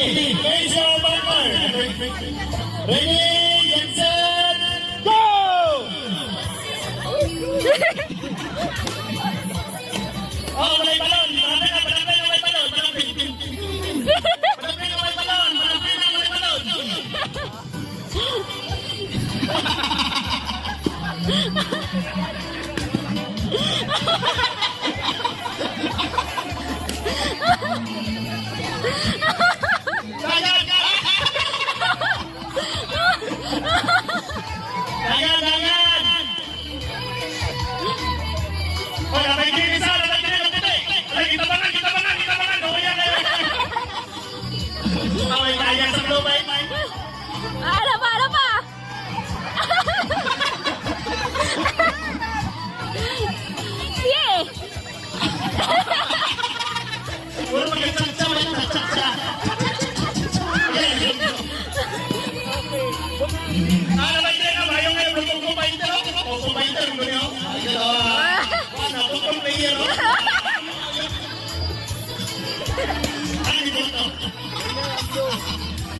Ready, face your marker. Ready, get set, go! Oh, may balon. Malapit na may balon. Malapit na may balon. Malapit na may balon. Dagan! Oh, may kinis sa kita bangan. Oh, yan. Oh, may kaya sa global. Ano pa? Sige! Puro mag-chatsa. Ano ba ito na? Mayroon ngayon kung painter. O kung painter mo niyo. Ano, kung player. Ano ito?